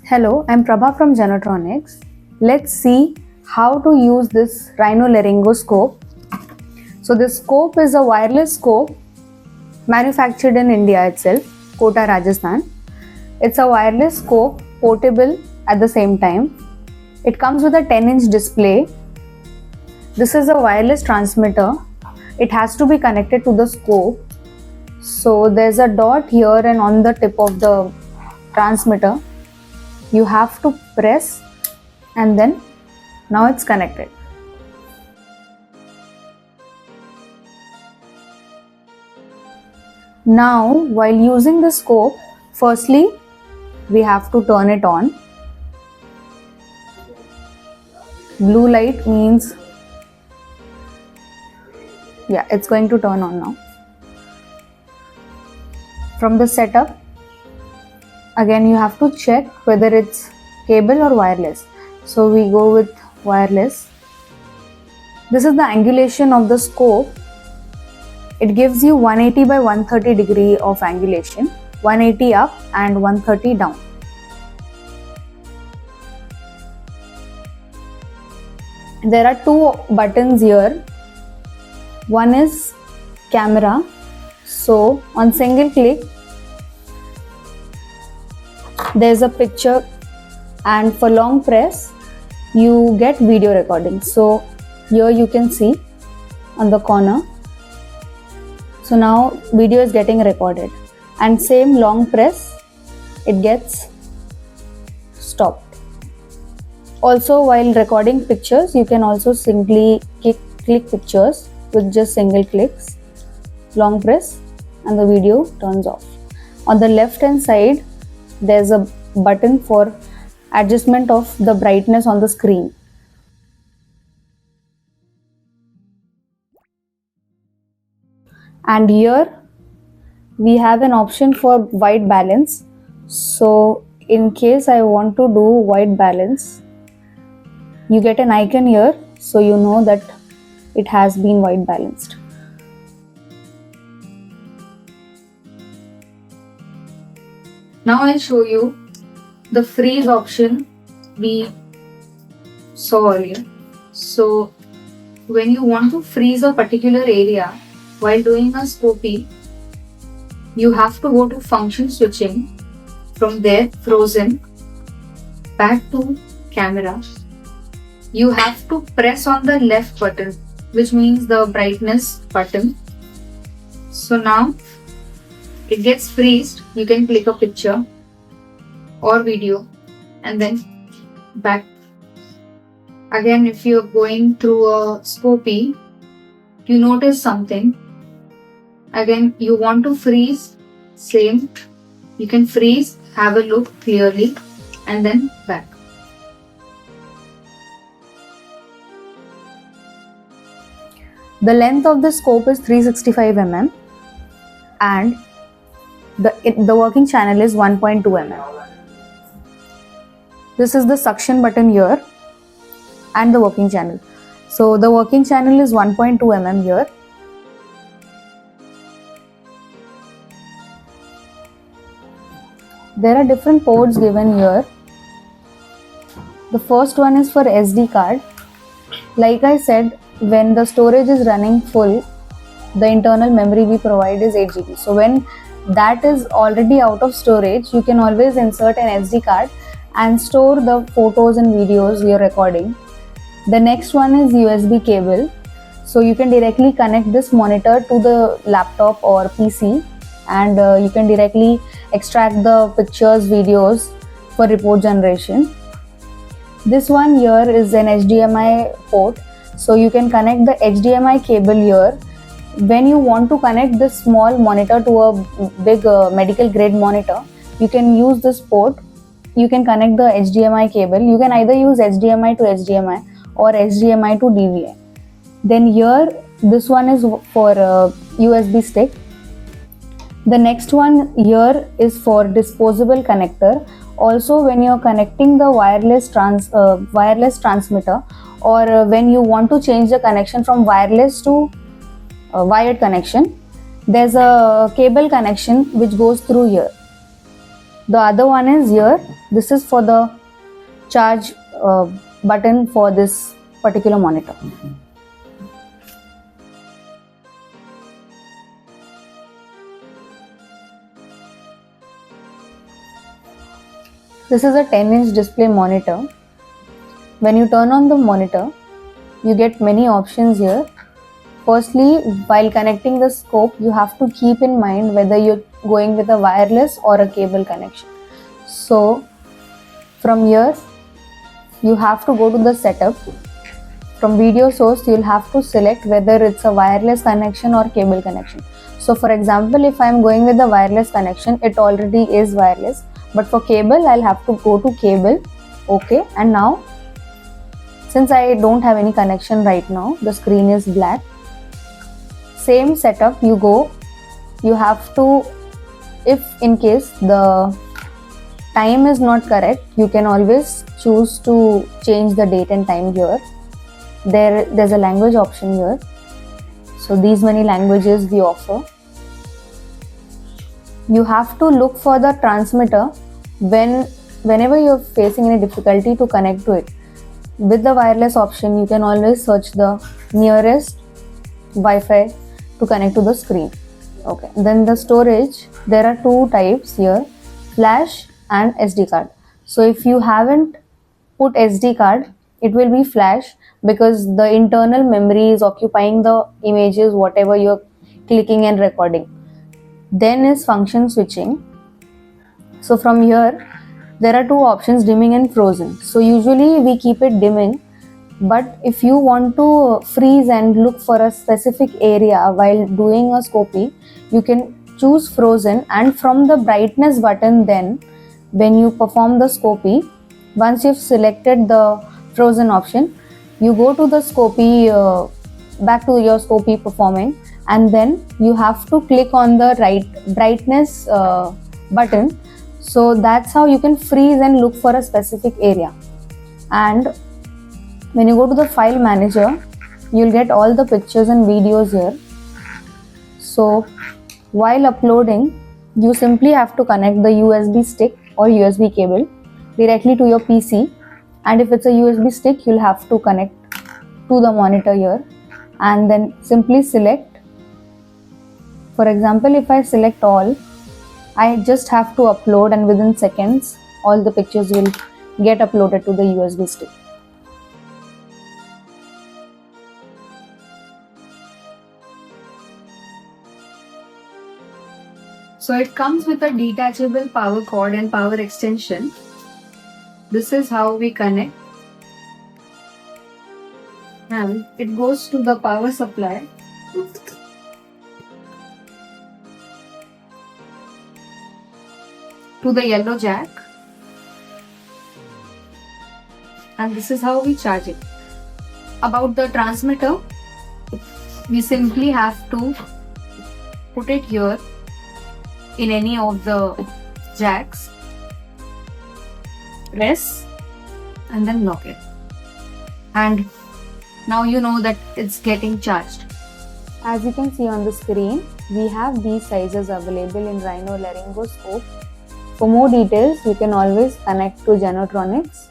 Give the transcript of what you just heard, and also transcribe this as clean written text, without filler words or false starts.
Hello, I'm Prabha from Genotronics. Let's see how to use this rhinolaryngoscope. So this scope is a wireless scope manufactured in India itself, Kota, Rajasthan. It's a wireless scope, portable at the same time. It comes with a 10-inch display. This is a wireless transmitter. It has to be connected to the scope. So there's a dot here and on the tip of the transmitter. You have to press and then now it's connected. Now while using the scope, firstly we have to turn it on. Blue light means it's going to turn on now. From the setup, again you have to check whether it's cable or wireless. So we go with wireless. This is the angulation of the scope. It gives you 180 by 130 degree of angulation, 180 up and 130 down. There are two buttons here. One is camera. So on single click, there's a picture, and for long press you get video recording. So here you can see on the corner. So now video is getting recorded, and same long press it gets stopped. Also while recording pictures, you can also simply click pictures with just single clicks, long press, and the video turns off. On the left hand side there's a button for adjustment of the brightness on the screen. And here we have an option for white balance. So in case I want to do white balance, you get an icon here, so you know that it has been white balanced. Now I'll show you the freeze option we saw earlier. So when you want to freeze a particular area while doing a scopy, you have to go to function switching. From there, frozen, back to camera. You have to press on the left button, which means the brightness button. So now it gets freezed. You can click a picture or video and then back. Again, if you're going through a scopy, you notice something. Again, you want to freeze, same. You can freeze, have a look clearly, and then back. The length of the scope is 365 mm and the working channel is 1.2 mm. This is the suction button here and the working channel. So the working channel is 1.2 mm here. There are different ports given here. The first one is for SD card. Like I said, when the storage is running full, the internal memory we provide is 8 GB. So when that is already out of storage, you can always insert an SD card and store the photos and videos you're recording. The next one is USB cable. So you can directly connect this monitor to the laptop or PC, and you can directly extract the pictures, videos for report generation. This one here is an HDMI port. So you can connect the HDMI cable here. When you want to connect this small monitor to a big medical grade monitor, you can use this port. You can connect the HDMI cable. You can either use HDMI to HDMI or HDMI to DVI. Then here, this one is for USB stick. The next one here is for disposable connector. Also, when you're connecting the wireless transmitter, or when you want to change the connection from wireless to wired connection, there's a cable connection which goes through here. The other one is here. This is for the charge button for this particular monitor. This is a 10-inch display monitor. When you turn on the monitor, you get many options here. Firstly, while connecting the scope, you have to keep in mind whether you're going with a wireless or a cable connection. So from here, you have to go to the setup. From video source, you'll have to select whether it's a wireless connection or cable connection. So for example, if I'm going with the wireless connection, it already is wireless. But for cable, I'll have to go to cable. Okay, and now since I don't have any connection right now, the screen is black. Same setup, you have to, if in case the time is not correct, you can always choose to change the date and time here. There's a language option here. So these many languages we offer. You have to look for the transmitter whenever you're facing any difficulty to connect to it. With the wireless option, you can always search the nearest Wi-Fi to connect to the screen. Okay, then the storage, there are two types here, flash and SD card. So if you haven't put SD card, it will be flash because the internal memory is occupying the images, whatever you're clicking and recording. Then is function switching. So from here, there are two options, dimming and frozen. So usually we keep it dimming, but if you want to freeze and look for a specific area while doing a scopy, you can choose frozen, and from the brightness button, then when you perform the scopy, once you've selected the frozen option, you go to the scopy, back to your scopy performing, and then you have to click on the right brightness button. So that's how you can freeze and look for a specific area. And when you go to the file manager, you'll get all the pictures and videos here. So while uploading, you simply have to connect the USB stick or USB cable directly to your PC. And if it's a USB stick, you'll have to connect to the monitor here and then simply select. For example, if I select all, I just have to upload, and within seconds, all the pictures will get uploaded to the USB stick. So it comes with a detachable power cord and power extension. This is how we connect. And it goes to the power supply. To the yellow jack, and this is how we charge it. About the transmitter, we simply have to put it here in any of the jacks, press and then lock it, and now you know that it's getting charged. As you can see on the screen, we have these sizes available in Rhino Laryngoscope. For more details, you can always connect to Genotronics.